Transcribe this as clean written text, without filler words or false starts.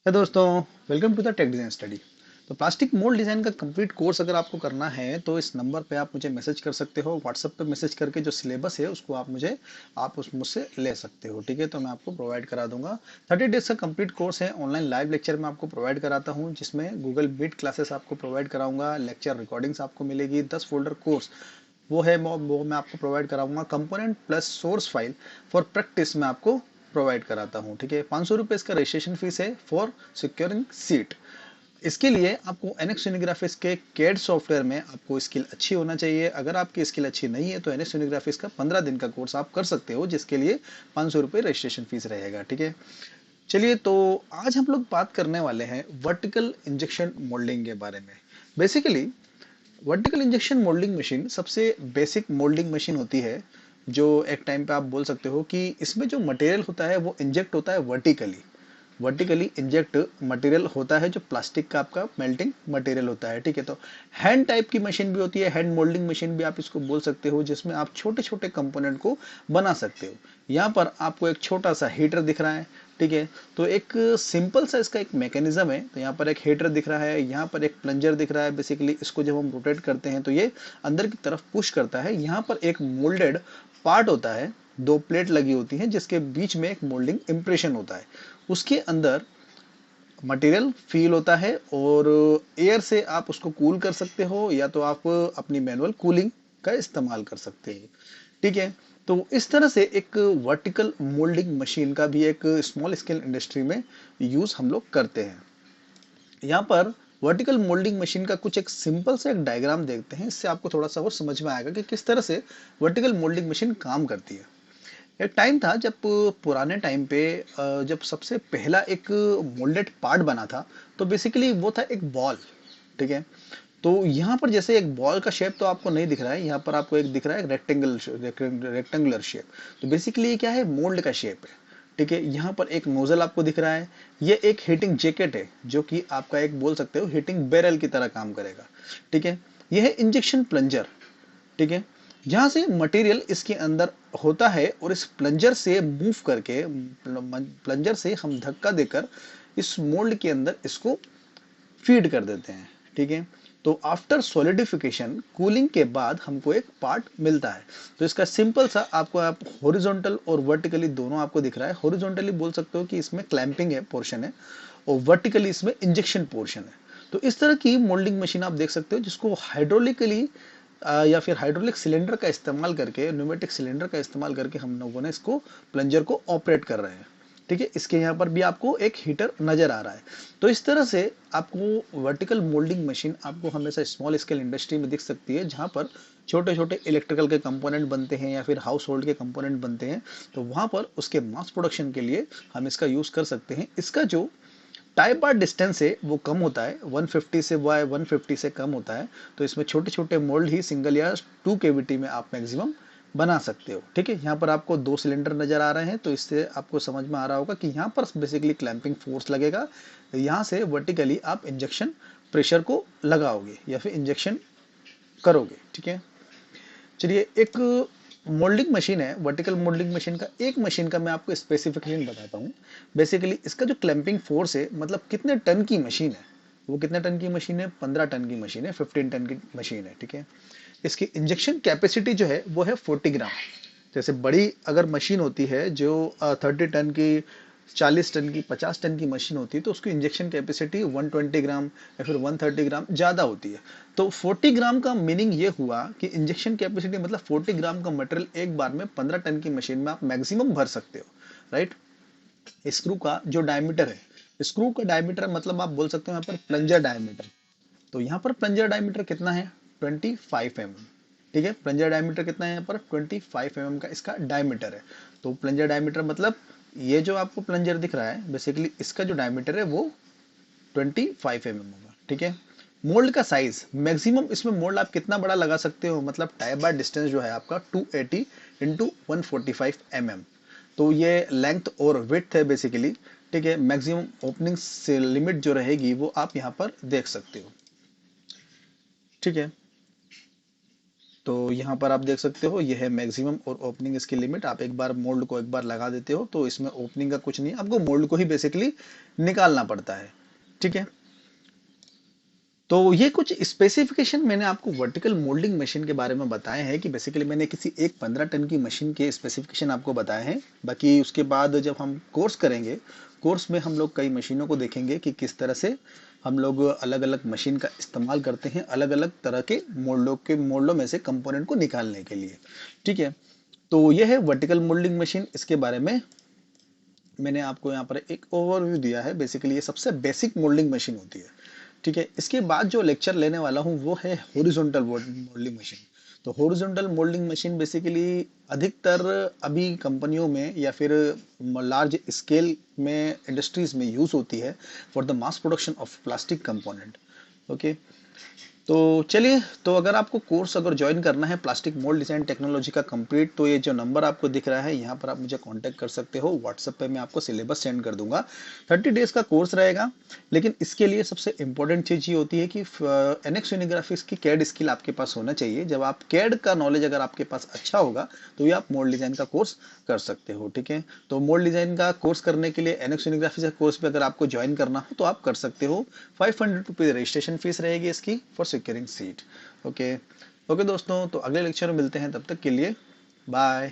है दोस्तों, welcome to the tech design study. तो प्लास्टिक मोल्ड डिजाइन का कंप्लीट कोर्स अगर आपको करना है तो इस नंबर पे आप मुझे मैसेज कर सकते हो। व्हाट्सएप पे मैसेज करके जो सिलेबस है उसको आप उस मुझसे ले सकते हो। ठीक है, तो मैं आपको प्रोवाइड करा दूंगा। 30 डेज का कंप्लीट कोर्स है। ऑनलाइन लाइव लेक्चर में आपको प्रोवाइड कराता हूँ, जिसमें गूगल मीट क्लासेस आपको प्रोवाइड कराऊंगा। लेक्चर रिकॉर्डिंग्स आपको मिलेगी। 10 फोल्डर कोर्स वो है, वो मैं आपको प्रोवाइड कराऊंगा। Component plus source file for practice में आपको प्रोवाइड कराता हूँ। ठीक है, 500 रुपये इसका रजिस्ट्रेशन फीस है फॉर सिक्योरिंग सीट। इसके लिए आपको एनएक्स यूनिग्राफिक्स के कैड सॉफ्टवेयर में आपको स्किल अच्छी होना चाहिए। अगर आपकी स्किल अच्छी नहीं है तो एनएक्स यूनिग्राफिक्स का 15 दिन का कोर्स आप कर सकते हो, जिसके लिए 500 रुपये रजिस्ट्रेशन फीस रहेगा। ठीक है, चलिए तो आज हम लोग बात करने वाले हैं वर्टिकल इंजेक्शन मोल्डिंग के बारे में। Basically vertical injection moulding machine सबसे बेसिक मोल्डिंग मशीन होती है, जो एक टाइम पे आप बोल सकते हो कि इसमें जो मटेरियल होता है वो इंजेक्ट होता है वर्टिकली। वर्टिकली इंजेक्ट मटेरियल होता है जो प्लास्टिक का आपका मेल्टिंग मटेरियल होता है। ठीक है, तो हैंड टाइप की मशीन भी होती है, हैंड मोल्डिंग मशीन भी आप इसको बोल सकते हो, जिसमें आप छोटे छोटे कंपोनेंट को बना सकते हो। यहाँ पर आपको एक छोटा सा हीटर दिख रहा है। ठीक है, तो एक सिंपल सा इसका एक मैकेनिज्म है। तो यहाँ पर एक हीटर दिख रहा है, यहाँ पर एक प्लंजर दिख रहा है। बेसिकली इसको जब हम रोटेट करते हैं तो ये अंदर की तरफ पुश करता है। यहाँ पर एक मोल्डेड पार्ट होता है, 2 प्लेट लगी होती हैं, जिसके बीच में एक मोल्डिंग इंप्रेशन होता है। उसके अंदर मटेरियल फील होता है और एयर से आप उसको कूल कर सकते हो, या तो आप अपनी मैनुअल कूलिंग का इस्तेमाल कर सकते हैं। ठीक है, तो इस तरह से एक वर्टिकल मोल्डिंग मशीन का भी एक स्मॉल स्केल इंडस्ट्री में यूज हम लोग करते हैं। यहाँ पर वर्टिकल मोल्डिंग मशीन का कुछ एक सिंपल सा एक डायग्राम देखते हैं। इससे आपको थोड़ा सा और समझ में आएगा कि किस तरह से वर्टिकल मोल्डिंग मशीन काम करती है। एक टाइम था जब पुराने टाइम पे जब सबसे पहला एक मोल्डेड पार्ट बना था, तो बेसिकली वो था एक बॉल। ठीक है, तो यहाँ पर जैसे एक बॉल का शेप तो आपको नहीं दिख रहा है, यहाँ पर आपको एक दिख रहा है रेक्टेंगुलर शेप। तो बेसिकली ये क्या है, मोल्ड का शेप है। ठीक है, यहाँ पर एक नोजल आपको दिख रहा है। ये एक हीटिंग जैकेट है, जो कि आपका एक बोल सकते हो हीटिंग बैरल की तरह काम करेगा। ठीक है, यह है इंजेक्शन प्लंजर। ठीक है, जहां से मटेरियल इसके अंदर होता है और इस प्लंजर से मूव करके, प्लंजर से हम धक्का देकर इस मोल्ड के अंदर इसको फीड कर देते हैं। ठीक है, तो आफ्टर सॉलिडिफिकेशन कूलिंग के बाद हमको एक पार्ट मिलता है। तो इसका सिंपल सा आपको आप हॉरिजॉन्टल और वर्टिकली दोनों आपको दिख रहा है। हॉरिजॉन्टली बोल सकते हो कि इसमें क्लैंपिंग है पोर्शन है, और वर्टिकली इसमें इंजेक्शन पोर्शन है। तो इस तरह की मोल्डिंग मशीन आप देख सकते हो, जिसको हाइड्रोलिकली या फिर हाइड्रोलिक सिलेंडर का इस्तेमाल करके, न्यूमेटिक सिलेंडर का इस्तेमाल करके हम लोगों ने इसको प्लंजर को ऑपरेट कर रहे हैं। ठीक है, इसके यहाँ पर भी आपको एक हीटर नजर आ रहा है। तो इस तरह से आपको वर्टिकल मोल्डिंग मशीन आपको हमेशा स्मॉल स्केल इंडस्ट्री में दिख सकती है, जहां पर छोटे छोटे इलेक्ट्रिकल के कंपोनेंट बनते हैं या फिर हाउस होल्ड के कंपोनेंट बनते हैं। तो वहां पर उसके मास प्रोडक्शन के लिए हम इसका यूज कर सकते हैं। इसका जो टाइप बार डिस्टेंस है वो कम होता है, 150 से वाई 150 से कम होता है। तो इसमें छोटे छोटे मोल्ड ही सिंगल या 2 केविटी में आप मैक्सिमम बना सकते हो। ठीक है, यहाँ पर आपको 2 सिलेंडर नजर आ रहे हैं, तो इससे आपको समझ में आ रहा होगा कि यहाँ पर बेसिकली क्लैंपिंग फोर्स लगेगा। यहाँ से वर्टिकली आप इंजेक्शन प्रेशर को लगाओगे या फिर इंजेक्शन करोगे। ठीक है, चलिए एक मोल्डिंग मशीन है, वर्टिकल मोल्डिंग मशीन का एक मशीन का मैं आपको स्पेसिफिकेशन बताता हूँ। बेसिकली इसका जो क्लैंपिंग फोर्स है, मतलब कितने टन की मशीन है, वो कितने टन की मशीन है, 15 टन की मशीन है, 15 टन की मशीन है। ठीक है, इसकी इंजेक्शन कैपेसिटी जो है वो है 40 ग्राम। जैसे बड़ी अगर मशीन होती है जो 30 टन की, 40 टन की, 50 टन की मशीन होती है, तो उसकी इंजेक्शन कैपेसिटी 120 ग्राम या फिर 130 ग्राम ज्यादा होती है। तो 40 ग्राम का मीनिंग ये हुआ कि इंजेक्शन कैपेसिटी मतलब 40 ग्राम का मटेरियल एक बार में 15 टन की मशीन में आप मैक्सिमम भर सकते हो। राइट, स्क्रू का जो डायमीटर है, स्क्रू का डायमीटर मतलब आप बोल सकते हो यहाँ पर प्लंजर डायमीटर। तो यहाँ पर प्लंजर डायमीटर कितना है, 25 mm। ठीक है, प्लंजर डायमीटर कितना है यहाँ पर, 25 mm का इसका डायमीटर है। तो प्लंजर डायमीटर मतलब ये जो आपको प्लंजर दिख रहा है, बेसिकली इसका जो डायमीटर है वो 25 mm होगा। ठीक है, मोल्ड का साइज मैक्सिमम, इसमें मोल्ड आप कितना बड़ा लगा सकते हो, मतलब टाइप बार डिस्टेंस जो है आपका 280 इंटू 145 mm। तो ये लेंथ और विड्थ है बेसिकली। ठीक है, मैक्सिमम ओपनिंग से लिमिट जो रहेगी वो आप यहाँ पर देख सकते हो। ठीक है, तो यहाँ पर आप देख सकते हो, यह है मैक्सिमम और ओपनिंग इसकी लिमिट। आप एक बार मोल्ड को एक बार लगा देते हो तो इसमें ओपनिंग का कुछ नहीं, आपको मोल्ड को ही बेसिकली निकालना पड़ता है। ठीक है, तो ये कुछ स्पेसिफिकेशन मैंने आपको वर्टिकल मोल्डिंग मशीन के बारे में बताए हैं कि बेसिकली मैंने किसी एक 15 टन की मशीन के स्पेसिफिकेशन आपको बताए हैं। बाकी उसके बाद जब हम कोर्स करेंगे, कोर्स में हम लोग कई मशीनों को देखेंगे कि किस तरह से हम लोग अलग अलग मशीन का इस्तेमाल करते हैं अलग अलग तरह के मोल्डों में से कंपोनेंट को निकालने के लिए। ठीक है, तो ये है वर्टिकल मोल्डिंग मशीन। इसके बारे में मैंने आपको यहाँ पर एक ओवरव्यू दिया है। बेसिकली ये सबसे बेसिक मोल्डिंग मशीन होती है। ठीक है, इसके बाद जो लेक्चर लेने वाला हूँ वो है हॉरिजॉन्टल मोल्डिंग मशीन। तो हॉरिजॉन्टल मोल्डिंग मशीन बेसिकली अधिकतर अभी कंपनियों में या फिर लार्ज स्केल में इंडस्ट्रीज में यूज होती है for the mass production of plastic component. Okay, तो चलिए, तो अगर आपको कोर्स अगर ज्वाइन करना है प्लास्टिक मोल्ड डिजाइन टेक्नोलॉजी का कंप्लीट, तो ये जो नंबर आपको दिख रहा है यहाँ पर आप मुझे कांटेक्ट कर सकते हो। व्हाट्सएप पे मैं आपको सिलेबस सेंड कर दूंगा। 30 डेज का कोर्स रहेगा, लेकिन इसके लिए सबसे इंपॉर्टेंट चीज ये होती है कि एनएक्स यूनिग्राफिक्स की कैड स्किल आपके पास होना चाहिए। जब आप कैड का नॉलेज अगर आपके पास अच्छा होगा तो ये आप मोल्ड डिजाइन का कोर्स कर सकते हो। ठीक है, तो मोल्ड डिजाइन का कोर्स करने के लिए एनएक्स यूनिग्राफिक्स का कोर्स पे अगर आपको ज्वाइन करना हो तो आप कर सकते हो। 500 रुपीज रजिस्ट्रेशन फीस रहेगी इसकी for securing seat. Okay, okay दोस्तों, तो अगले लेक्चर में मिलते हैं, तब तक के लिए बाय।